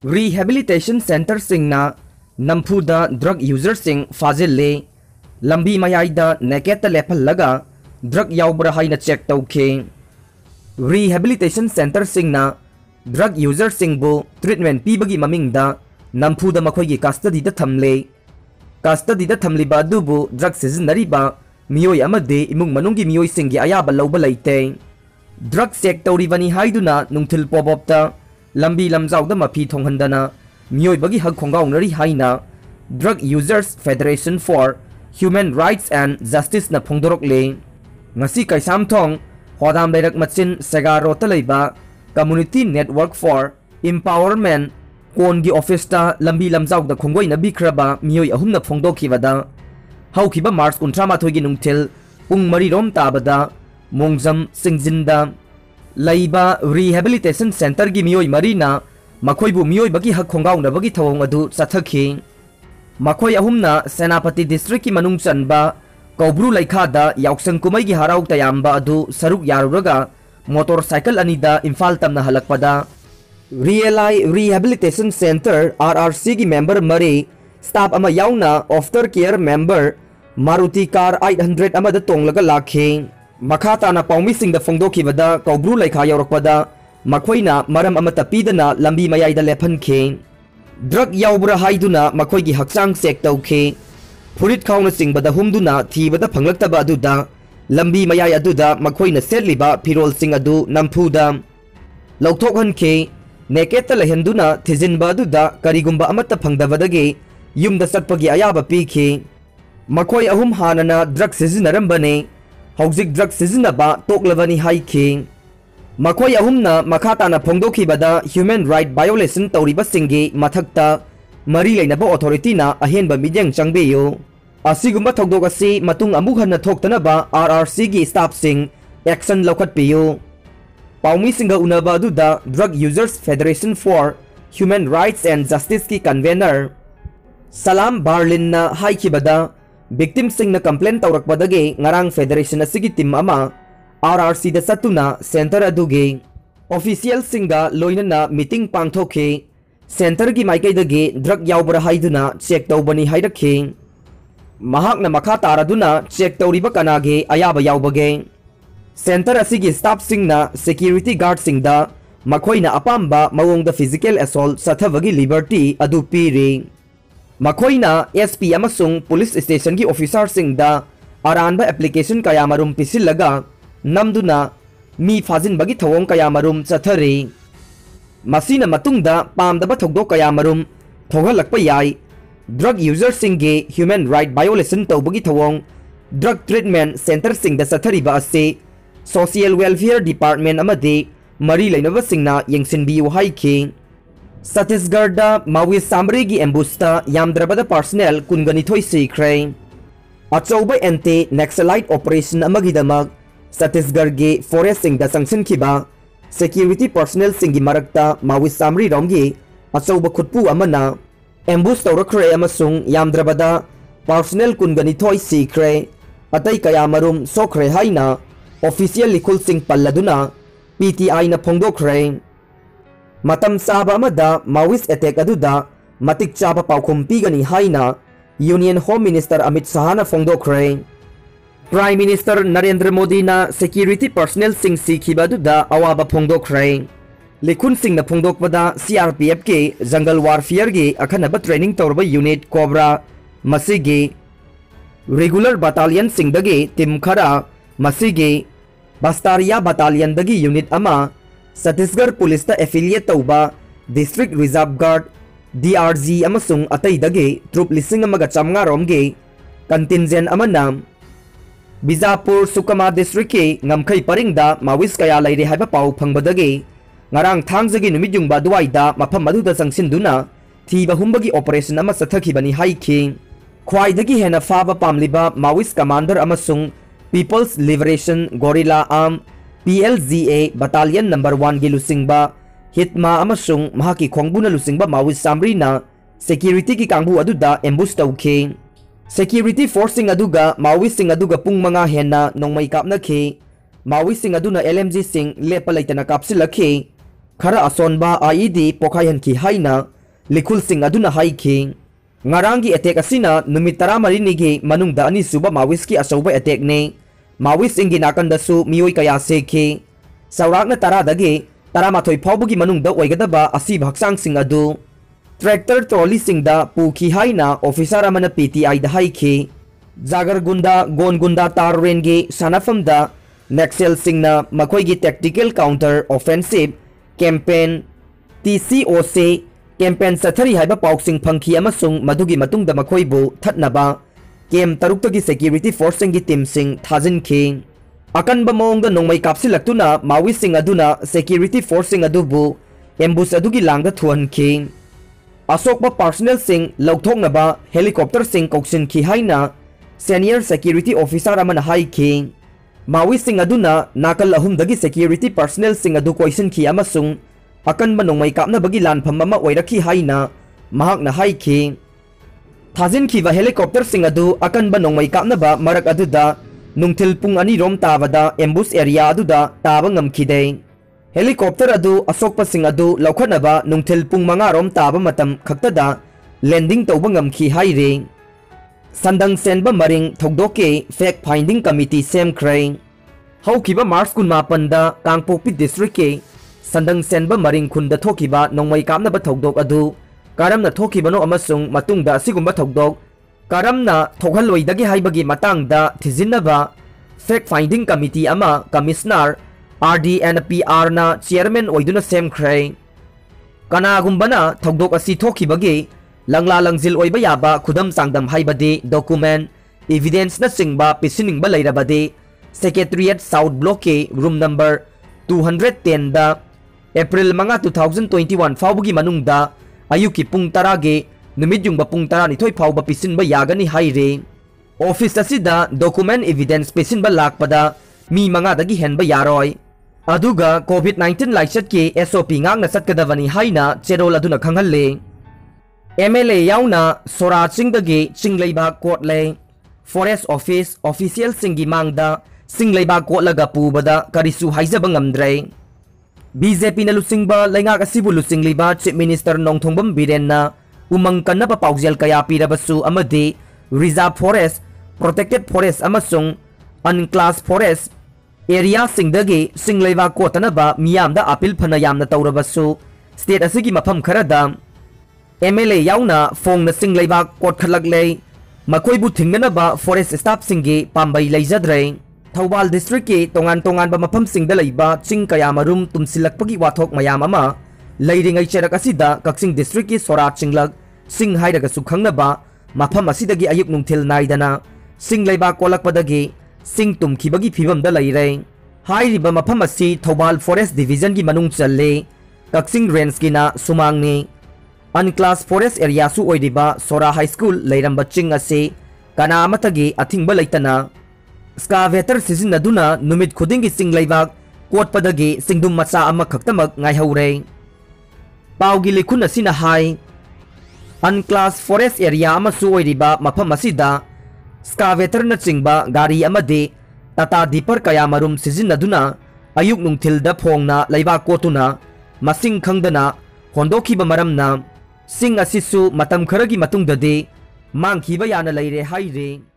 Rehabilitation Center Singna Nampuda drug users sing Fazile Lambi Mayaida Naketa Lepal Laga Drug Yaubra Haina check tauke Rehabilitation Center Singna drug users singbo treatment pibagi mamingda Nampuda Makoyi custody the Tamle Custody the Tamli Badubu drug seasonariba Mioy Amade Imung Manungi Mioy Singi Ayaba Lobalaite Drug check taurivani haiduna nungtil pobopta Lambi lamzauda mapi thonghandana Mioy bagi hag khongaunari haina Drug Users Federation for Human Rights and Justice na phongdorok le ngasi kaisam thong hodam lerak machin segaro talaiba Community Network for Empowerment kongi office ta lambi lamzauda khongoi na bikraba mioy ahum na phongdokhibada haukiba March 13 gi nungtil pung mari rom tabada Mongjam Singjinda Laiba Rehabilitation Center gi mioy marina makoibu mioy bagi hak khongaung na bagi thawong adu sathakhi makoi ahumna Senapati District ki manung chanba Kobru Laikhada Yauksang Kumai gi harau tayamba adu saruk yaruraga motorcycle anida Imphal tamna halakpada Reali Rehabilitation Center RRC gi member mari staff ama yauna aftercare member Maruti car 800 amada tonglaga lakhe Makata na paumi sing da fongdoki vada Kobru Laikha yaurokpada Makoina maram amata pidana lambi mayayda lephan khe Drug yaubra haiduna makoi gi hakchang sek tauke Purit khawna singbada humduna thibada phanglaktaba aduda lambi mayay aduda makoina setliba pirol sing adu nampuda lauthokhan khe neketa lehenduna thijinba aduda karigumba amata phangdabadage yumda satpagi ayaba pikhe makoi ahum hanana drug sizinarambane Hauzik drug sizinaba toklawani haikhe makoi ahumna makata na phongdokhibada human right violation tawriba singi mathakta mari leinaba authority na ahenba midyang changbeyo asigumba thokdok asi matung amuk hanna thoktanaba RRC gi staff sing action lokhatpiyo paumi singa unaba aduda Drug Users Federation for Human Rights and Justice ki convener Salam Barlin na haikibada victim sing na complain tawrakpadage ngarang federation asigi team ama RRC da satuna center aduge official singa loina na meeting pangthokhe center gi maikai dage drug yaubra haiduna check tawbani hairakhe mahak na makha taraduna check tawriba kanage ayaba yaubage center asigi staff singna security guard singda makoina apamba mawongda physical assault sathavagi liberty adu piri makoina SP amasung police station gi officer singda aranba application kayamarum pisilaga namduna mi fazin bagi thawong kayamarum chathare masina matungda pamdaba thogdo kayamarum thogalakpa yai drug users singe human right violation tawbagi thawong drug treatment center singda chathariba ase social welfare department amade mari leinaba singna yengsinbiu haikhe Chhattisgarh da Maui Samre gi ambusta yamdrabada personnel kungani thoi sikre achauba anti naxalite operation amagidamak Chhattisgarh ge forest sing da sanction kiba security personnel singi marakta Maui Samri romgi achauba khutpu amana ambush tawrakre amasung yamdrabada personnel kungani thoi sikre atai kayamarum sokre haina official likul sing palladuna PTI na phongdokre matam saba amada Maoist attack aduda matik chaba paukhum pigani haina Union Home Minister Amit Shah na phongdokre Prime Minister Narendra Modi na security personnel sing sikhiba aduda awaba phongdokre likun sing na phongdokpada CRPF ke jungle warfare ge akhanaba training tawrba unit Cobra masigi regular battalion sing dage team khara masigi Bastaria battalion dagi unit ama Chhattisgarh Police ta affiliate tauba District Reserve Guard DRG amasung atay dage troop lising amaga chamnga romge contingent amana Bijapur Sukama District ke ngamkhai paringda Maoist kaya laire haiba pau phangbadage ngarang thangjagi numit jungba duwaida mafam aduda sangsinduna thiba humbagi operation ama sathakibani haikhe khwaidagi hena faba pamliba Maoist commander amasung People's Liberation Guerrilla Arm PLGA Battalion number 1 gi lusingba Hitma amasung mahaki khongbuna lusingba Maoist Samri na security ki kangbu aduda ambush tawkhe security forcing aduga Maoist sing aduga pung manga henna nongmai kapna khe Maoist sing aduna LMG sing lepa laitana kapsilakhe खरा असोनबा ID पोखायहनखी हाइना लिखुलसिंग अदुना हाइखी ngarang gi attack asina numit 13 gi manungda ani suba Maoist ki asauba attack ne Maoist ingi nakan da su mioi kaya sekhi saurakna tara dagi taramathoi phawbugi manungda oigadaba asi bhaksang sing adu tractor trolley singda pukhi haina officer amana PTI da haikhi Jagargunda Gongunda Tarwen gi sanafamda Naxal singna makhoi gi tactical counter offensive campaign TCOC campaign sathari haiba pauksing phangki amasung madugi matungda makhoibu thatnaba kem taruktagi security force gi team sing thajin khi akanba mongda nongmai kapsilaktuna Maoist sing aduna security force sing adubu ambush adugi langda thuan khi asokba personnel sing lauthoknaba helicopter sing koksin khi haina senior security officer amana hai khi Maoist sing aduna nakal ahumdagi security personnel sing adu question khi amasung akan manongmai kapna bagi lan pham ama oirakhi haina mahak na haikhi thajin khiba helicopter sing adu akan banongmai kapna ba marak aduda nungthil pung ani rom tabada ambush area aduda taba ngamkhide helicopter adu asokpa sing adu laukhanaba nungthil pung manga rom taba matam khaktada landing tawba ngamkhi haire sandang senba maring thogdoke fact finding committee sem krai haukiba March 18 da Kangpokpi district ke sandang senba maring khunda thokiba nongmai kapna ba thogdok adu karamna thokibano amasung matungda sigumba thogdok karamna thokhalloidagi haibagi matangda thijinnaba fact finding committee ama commissioner RDNPR na chairman oiduna semkhrai kanagumbana thogdok asi thokibagi langla langjil oiba yaba khudam sangdam haibadi document evidence na singba pisiningba leirabadi secretariat south block ke room number 210 da April mga 2021 fawbugi manungda ayuki pung tarage numit yung pung tarani toy fawba pisin ba yagani haire office asida document evidence pisin ba lakpada mi mga dagi hen ba yaroy aduga COVID-19 laisat ke SOP ngang na satkadavani haina cherol aduna khanghalle MLA yauna Sora Chingdagi Chingleiba Court le Forest Office official singi mangda Singleiba Court laga pubada karisu haizaba ngamdre BJP na lusingba laingak asibu lusingliba Chief Minister Nongthongbam Biren na umang kanna pa paujel kaya pirabasu amadi reserve forest protected forest amasung unclassed forest area singdagi Singleiba Court na ba miyamda apil phanayam na tawrabasu state asigi mafam kharada MLA yauna fong na Singleiba Court khalagle makoibu thingna ba forest staff singi pambai leijadre Thawbal district ke tongan ba mafam singda leiba ching kaya marum tumsilakpagi wathok mayam ama leiringai cherak asida Kaksing district ke Sora Chinglag sing hairaga sukhangna ba mafam asidagi ayuk nungthil naidana Singleiba kolakpadagi sing tumkhibagi phibamda leire hairiba mafam asi Thawbal forest division gi manung challe Kaksing range ki na sumangni unclassed forest area su oidiba Sora high school leiramba ching ase kana amatagi athingba leitana Excavator sizinaduna numit khudingi Singleibak Court padagi singdum macha ama khaktamak ngaihaure paugi likhun asina hai unclassed forest area ama su oiriba mafam asida excavator na chingba gari amade tata dipar kaya marum sizinaduna ayuk nungthilda phongna leiba kotuna masing khangdana hondokhiba maramna sing asisu matam kharagi matungdade mangkhiba yana leire haire